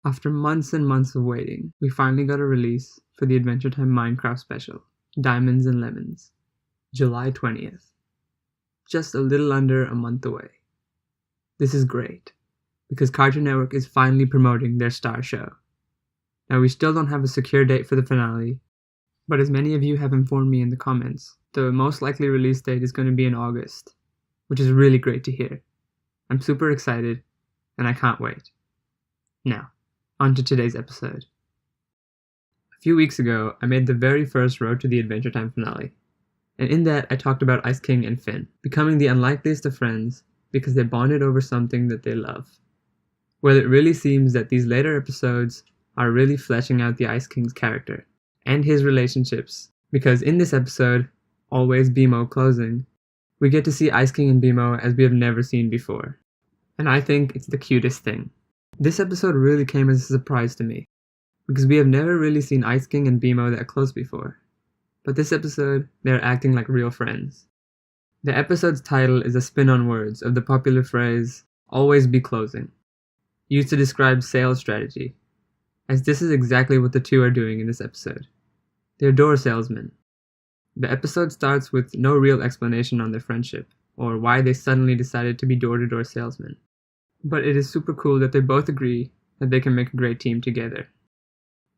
After months and months of waiting, we finally got a release for the Adventure Time Minecraft special, Diamonds and Lemons, July 20th. Just a little under a month away. This is great, because Cartoon Network is finally promoting their star show. Now we still don't have a secure date for the finale, but as many of you have informed me in the comments, the most likely release date is going to be in August, which is really great to hear. I'm super excited, and I can't wait. Now, on to today's episode. A few weeks ago, I made the very first Road to the Adventure Time finale, and in that I talked about Ice King and Finn becoming the unlikeliest of friends because they bonded over something that they love. Well, it really seems that these later episodes are really fleshing out the Ice King's character and his relationships, because in this episode, Always BMO Closing, we get to see Ice King and BMO as we have never seen before, and I think it's the cutest thing. This episode really came as a surprise to me, because we have never really seen Ice King and BMO that close before. But this episode, they're acting like real friends. The episode's title is a spin on words of the popular phrase, always be closing, used to describe sales strategy, as this is exactly what the two are doing in this episode. They're door salesmen. The episode starts with no real explanation on their friendship, or why they suddenly decided to be door-to-door salesmen. But it is super cool that they both agree that they can make a great team together.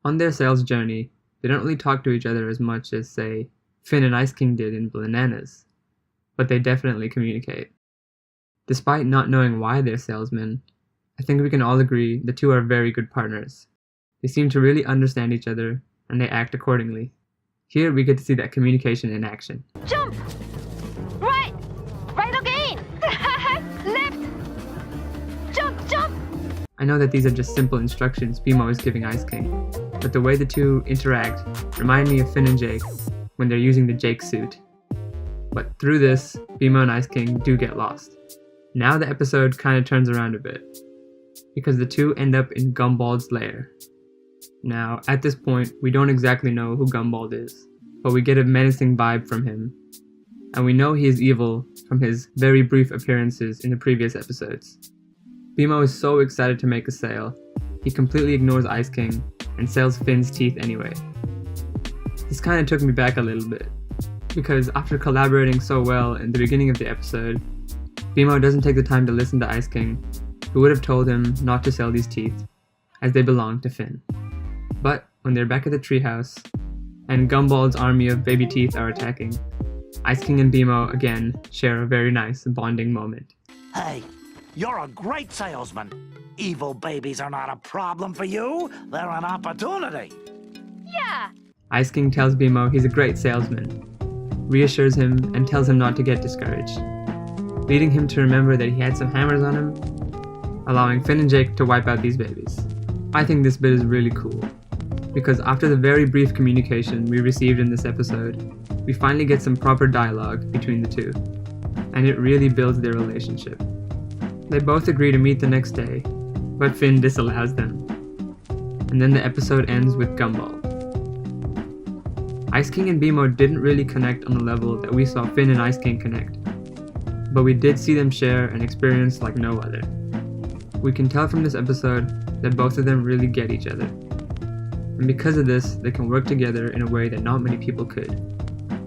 On their sales journey, they don't really talk to each other as much as, say, Finn and Ice King did in Bananas, but they definitely communicate. Despite not knowing why they're salesmen, I think we can all agree the two are very good partners. They seem to really understand each other, and they act accordingly. Here we get to see that communication in action. Jump! Right! Right again! Left! Jump! Jump! I know that these are just simple instructions BMO is giving Ice King, but the way the two interact remind me of Finn and Jake when they're using the Jake suit. But through this, BMO and Ice King do get lost. Now the episode kind of turns around a bit, because the two end up in Gumbald's lair. Now, at this point, we don't exactly know who Gumbald is, but we get a menacing vibe from him, and we know he is evil from his very brief appearances in the previous episodes. BMO is so excited to make a sale, he completely ignores Ice King and sells Finn's teeth anyway. This kind of took me back a little bit, because after collaborating so well in the beginning of the episode, BMO doesn't take the time to listen to Ice King, who would have told him not to sell these teeth, as they belong to Finn. But when they're back at the treehouse, and Gumbald's army of baby teeth are attacking, Ice King and BMO again share a very nice bonding moment. Hey, you're a great salesman. Evil babies are not a problem for you, they're an opportunity. Yeah! Ice King tells BMO he's a great salesman, reassures him and tells him not to get discouraged, leading him to remember that he had some hammers on him, allowing Finn and Jake to wipe out these babies. I think this bit is really cool, because after the very brief communication we received in this episode, we finally get some proper dialogue between the two, and it really builds their relationship. They both agree to meet the next day, but Finn disallows them, and then the episode ends with Gumball. Ice King and BMO didn't really connect on the level that we saw Finn and Ice King connect, but we did see them share an experience like no other. We can tell from this episode that both of them really get each other, and because of this, they can work together in a way that not many people could.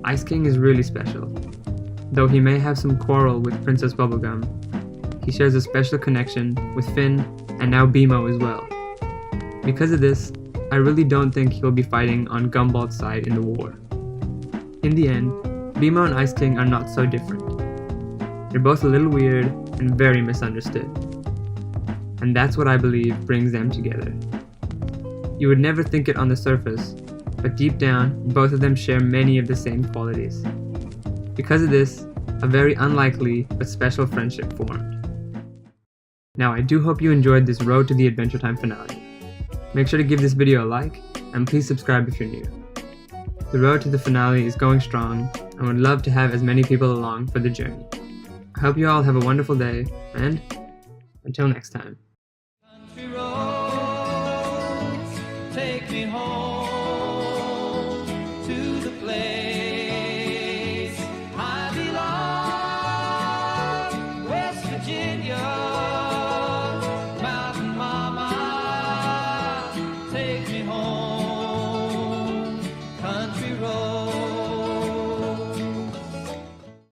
Ice King is really special. Though he may have some quarrel with Princess Bubblegum, he shares a special connection with Finn and now BMO as well. Because of this, I really don't think he'll be fighting on Gumbald's side in the war. In the end, BMO and Ice King are not so different. They're both a little weird and very misunderstood. And that's what I believe brings them together. You would never think it on the surface, but deep down, both of them share many of the same qualities. Because of this, a very unlikely but special friendship formed. Now, I do hope you enjoyed this Road to the Adventure Time finale. Make sure to give this video a like, and please subscribe if you're new. The road to the finale is going strong, and would love to have as many people along for the journey. I hope you all have a wonderful day, and until next time.